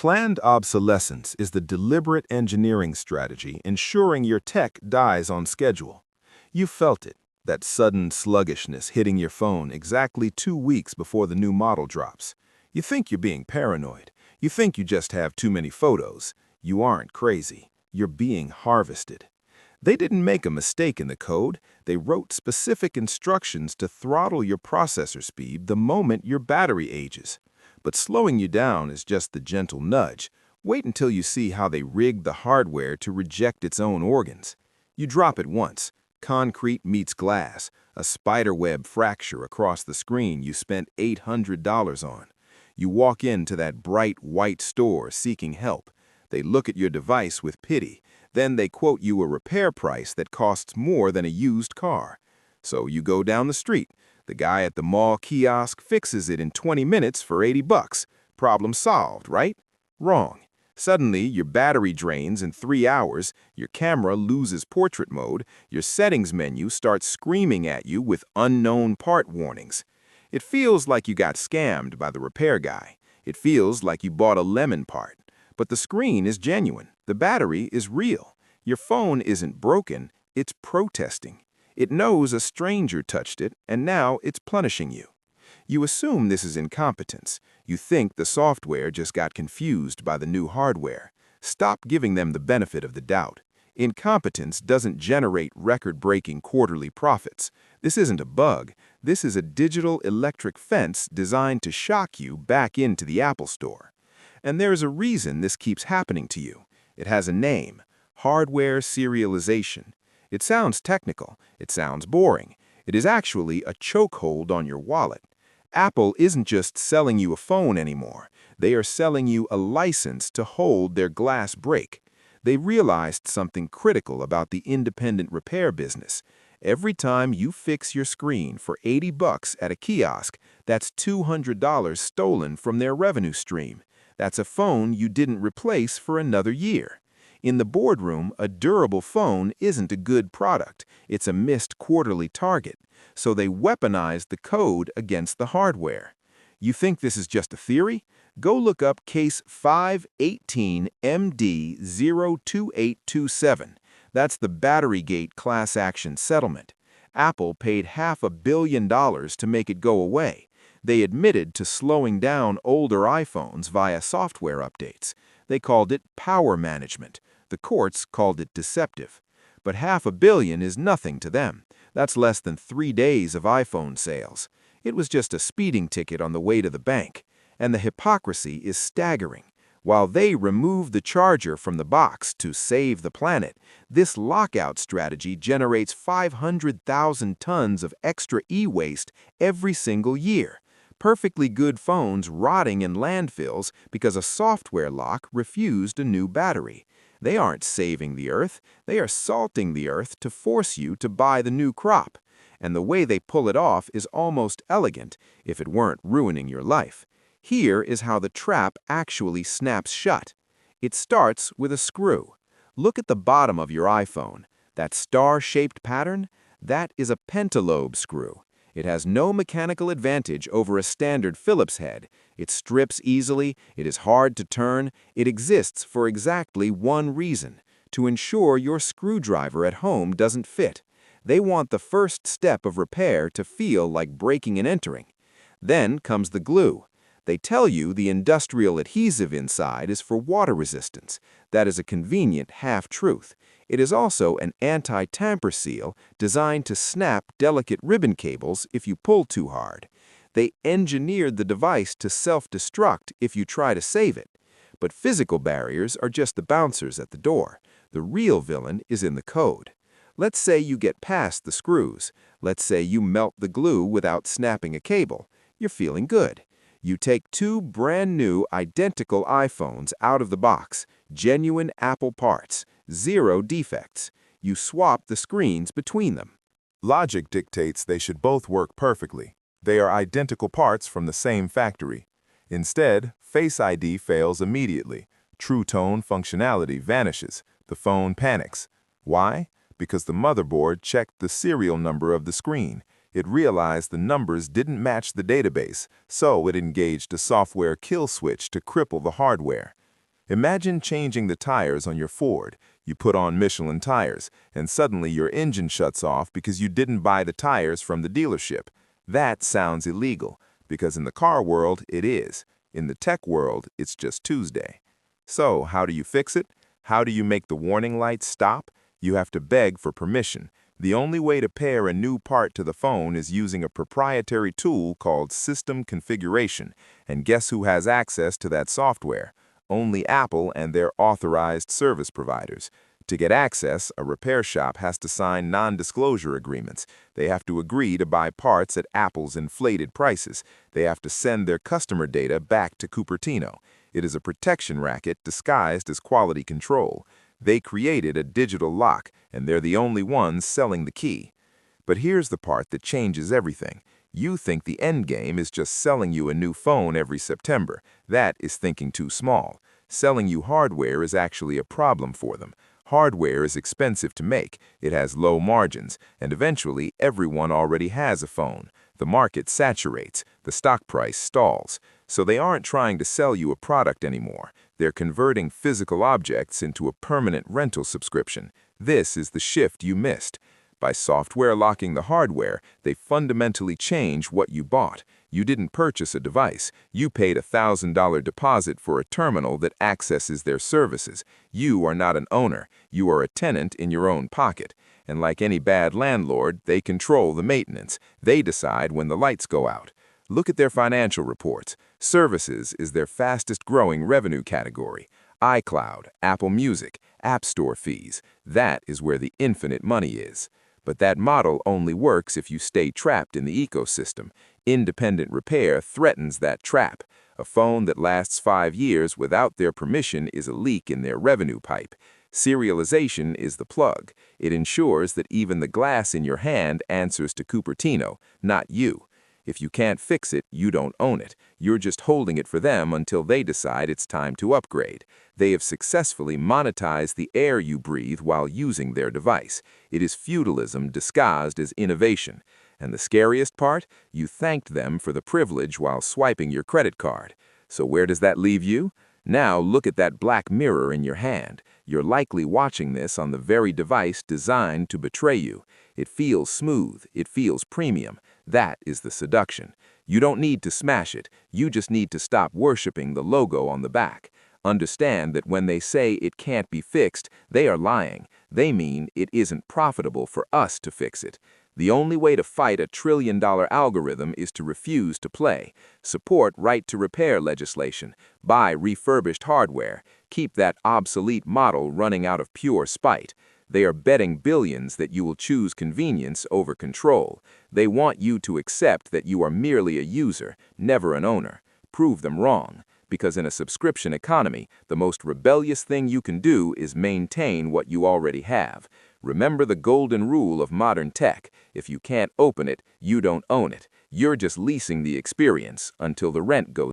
Planned obsolescence is the deliberate engineering strategy ensuring your tech dies on schedule. You felt it, that sudden sluggishness hitting your phone exactly 2 weeks before the new model drops. You think you're being paranoid. You think you just have too many photos. You aren't crazy. You're being harvested. They didn't make a mistake in the code. They wrote specific instructions to throttle your processor speed the moment your battery ages. But slowing you down is just the gentle nudge. Wait until you see how they rigged the hardware to reject its own organs. You drop it once. Concrete meets glass, a spiderweb fracture across the screen you spent $800 on. You walk into that bright white store seeking help. They look at your device with pity. Then they quote you a repair price that costs more than a used car. So you go down the street. The guy at the mall kiosk fixes it in 20 minutes for 80 bucks. Problem solved, right? Wrong. Suddenly, your battery drains in 3 hours, your camera loses portrait mode, your settings menu starts screaming at you with unknown part warnings. It feels like you got scammed by the repair guy. It feels like you bought a lemon part. But the screen is genuine. The battery is real. Your phone isn't broken, it's protesting. It knows a stranger touched it, and now it's punishing you. You assume this is incompetence. You think the software just got confused by the new hardware. Stop giving them the benefit of the doubt. Incompetence doesn't generate record-breaking quarterly profits. This isn't a bug. This is a digital electric fence designed to shock you back into the Apple Store. And there's a reason this keeps happening to you. It has a name: hardware serialization. It sounds technical. It sounds boring. It is actually a chokehold on your wallet. Apple isn't just selling you a phone anymore. They are selling you a license to hold their glass break. They realized something critical about the independent repair business. Every time you fix your screen for 80 bucks at a kiosk, that's $200 stolen from their revenue stream. That's a phone you didn't replace for another year. In the boardroom, a durable phone isn't a good product. It's a missed quarterly target. So they weaponize the code against the hardware. You think this is just a theory? Go look up case 518MD02827. That's the Batterygate class action settlement. Apple paid $500 million to make it go away. They admitted to slowing down older iPhones via software updates. They called it power management. The courts called it deceptive. But $500 million is nothing to them. That's less than 3 days of iPhone sales. It was just a speeding ticket on the way to the bank. And the hypocrisy is staggering. While they remove the charger from the box to save the planet, this lockout strategy generates 500,000 tons of extra e-waste every single year. Perfectly good phones rotting in landfills because a software lock refused a new battery. They aren't saving the earth. They are salting the earth to force you to buy the new crop. And the way they pull it off is almost elegant if it weren't ruining your life. Here is how the trap actually snaps shut. It starts with a screw. Look at the bottom of your iPhone. That star-shaped pattern? That is a Pentalobe screw. It has no mechanical advantage over a standard Phillips head. It strips easily, it is hard to turn, it exists for exactly one reason: to ensure your screwdriver at home doesn't fit. They want the first step of repair to feel like breaking and entering. Then comes the glue. They tell you the industrial adhesive inside is for water resistance. That is a convenient half-truth. It is also an anti-tamper seal designed to snap delicate ribbon cables if you pull too hard. They engineered the device to self-destruct if you try to save it. But physical barriers are just the bouncers at the door. The real villain is in the code. Let's say you get past the screws. Let's say you melt the glue without snapping a cable. You're feeling good. You take 2 brand new identical iPhones out of the box, genuine Apple parts, 0 defects. You swap the screens between them. Logic dictates they should both work perfectly. They are identical parts from the same factory. Instead, Face ID fails immediately. True Tone functionality vanishes. The phone panics. Why? Because the motherboard checked the serial number of the screen. It realized the numbers didn't match the database, so it engaged a software kill switch to cripple the hardware. Imagine changing the tires on your Ford. You put on Michelin tires, and suddenly your engine shuts off because you didn't buy the tires from the dealership. That sounds illegal, because in the car world, it is. In the tech world, it's just Tuesday. So, how do you fix it? How do you make the warning lights stop? You have to beg for permission. The only way to pair a new part to the phone is using a proprietary tool called System Configuration. And guess who has access to that software? Only Apple and their authorized service providers. To get access, a repair shop has to sign non-disclosure agreements. They have to agree to buy parts at Apple's inflated prices. They have to send their customer data back to Cupertino. It is a protection racket disguised as quality control. They created a digital lock, and they're the only ones selling the key. But here's the part that changes everything. You think the end game is just selling you a new phone every September. That is thinking too small. Selling you hardware is actually a problem for them. Hardware is expensive to make, it has low margins, and eventually everyone already has a phone. The market saturates, the stock price stalls. So they aren't trying to sell you a product anymore. They're converting physical objects into a permanent rental subscription. This is the shift you missed. By software locking the hardware, they fundamentally change what you bought. You didn't purchase a device. You paid a $1,000 deposit for a terminal that accesses their services. You are not an owner. You are a tenant in your own pocket. And like any bad landlord, they control the maintenance. They decide when the lights go out. Look at their financial reports. Services is their fastest growing revenue category. iCloud, Apple Music, App Store fees. That is where the infinite money is. But that model only works if you stay trapped in the ecosystem. Independent repair threatens that trap. A phone that lasts 5 years without their permission is a leak in their revenue pipe. Serialization is the plug. It ensures that even the glass in your hand answers to Cupertino, not you. If you can't fix it, you don't own it. You're just holding it for them until they decide it's time to upgrade. They have successfully monetized the air you breathe while using their device. It is feudalism disguised as innovation. And the scariest part? You thanked them for the privilege while swiping your credit card. So where does that leave you? Now look at that black mirror in your hand. You're likely watching this on the very device designed to betray you. It feels smooth. It feels premium. That is the seduction. You don't need to smash it. You just need to stop worshiping the logo on the back. Understand that when they say it can't be fixed, they are lying. They mean it isn't profitable for us to fix it. The only way to fight a trillion-dollar algorithm is to refuse to play. Support right-to-repair legislation. Buy refurbished hardware. Keep that obsolete model running out of pure spite. They are betting billions that you will choose convenience over control. They want you to accept that you are merely a user, never an owner. Prove them wrong. Because in a subscription economy, the most rebellious thing you can do is maintain what you already have. Remember the golden rule of modern tech. If you can't open it, you don't own it. You're just leasing the experience until the rent goes